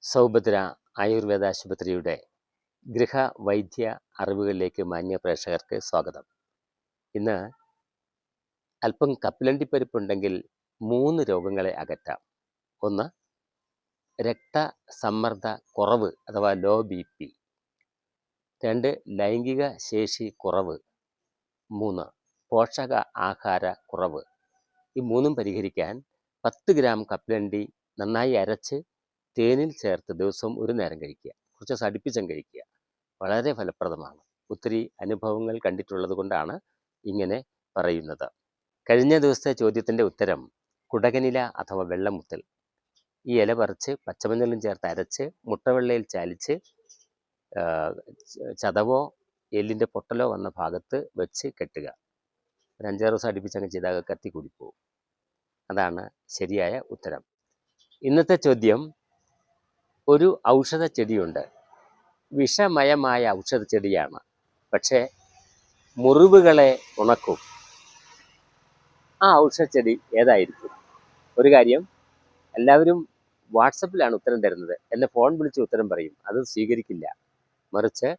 സൗഭദ്ര ആയുർവേദ ആശുപത്രിയുടെ ഗൃഹവൈദ്യ അറിവുകളിലേക്ക് മാന്യ പ്രേക്ഷകർക്ക് സ്വാഗതം. ഇന്ന് അല്പം കപ്പലണ്ടിപ്പരിപ്പുണ്ടെങ്കിൽ 3 രോഗങ്ങളെ അകറ്റാം. 1. രക്തസമ്മർദ്ദ കുറവ് അഥവാ ലോ BP. 2. ലൈംഗിക ശേഷി കുറവ്. 3. പോഷക ആഹാര കുറവ്. ഈ 3ഉം പരിഹരിക്കാൻ 10 ഗ്രാം കപ്പലണ്ടി നന്നായി അരച്ച് തേനിൽ ചേർത്ത് ദിവസവും 1 നേരം കഴിക്കുക. കുറച്ച് ദിവസം അടുപ്പിച്ചും കഴിക്കുക. വളരെ ഫലപ്രദമാണ്. ഒത്തിരി അനുഭവങ്ങൾ കണ്ടിട്ടുള്ളത് കൊണ്ടാണ് ഇങ്ങനെ പറയുന്നത്. കഴിഞ്ഞ ദിവസത്തെ ചോദ്യത്തിൻ്റെ ഉത്തരം കുടകനില അഥവാ വെള്ളമുത്തൽ. ഈ ഇല പറിച്ച് പച്ചമഞ്ഞളും ചേർത്ത് അരച്ച് മുട്ടവെള്ളയിൽ ചാലിച്ച് ചതവോ എല്ലിൻ്റെ പൊട്ടലോ വന്ന ഭാഗത്ത് വെച്ച് കെട്ടുക. ഒരു 5-6 ദിവസം അടുപ്പിച്ചങ്ങ് ചെയ്താൽ കത്തി കൂടിപ്പോവും. അതാണ് ശരിയായ ഉത്തരം. ഇന്നത്തെ ചോദ്യം, ഒരു ഔഷധ ചെടിയുണ്ട്. വിഷമയമായ ഔഷധ ചെടിയാണ്, പക്ഷേ മുറിവുകളെ ഉണക്കും. ആ ഔഷധ ചെടി ഏതായിരിക്കും? ഒരു കാര്യം, എല്ലാവരും വാട്സപ്പിലാണ് ഉത്തരം തരുന്നത്. എന്നെ ഫോൺ വിളിച്ച് ഉത്തരം പറയും. അത് സ്വീകരിക്കില്ല. മറിച്ച്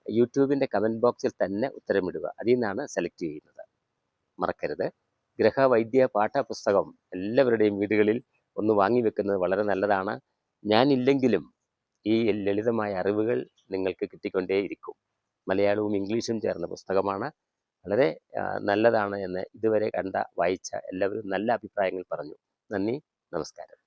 യൂട്യൂബിൻ്റെ കമൻറ്റ് ബോക്സിൽ തന്നെ ഉത്തരമിടുക. അതിൽ നിന്നാണ് സെലക്ട് ചെയ്യുന്നത്. മറക്കരുത്. ഗൃഹവൈദ്യ പാഠപുസ്തകം എല്ലാവരുടെയും വീടുകളിൽ ഒന്ന് വാങ്ങി വെക്കുന്നത് വളരെ നല്ലതാണ്. ഞാനില്ലെങ്കിലും ഈ ലളിതമായ അറിവുകൾ നിങ്ങൾക്ക് കിട്ടിക്കൊണ്ടേയിരിക്കും. മലയാളവും ഇംഗ്ലീഷും ചേർന്ന പുസ്തകമാണ്. വളരെ നല്ലതാണ് എന്ന് ഇതുവരെ വായിച്ച എല്ലാവരും നല്ല അഭിപ്രായങ്ങൾ പറഞ്ഞു. നന്ദി, നമസ്കാരം.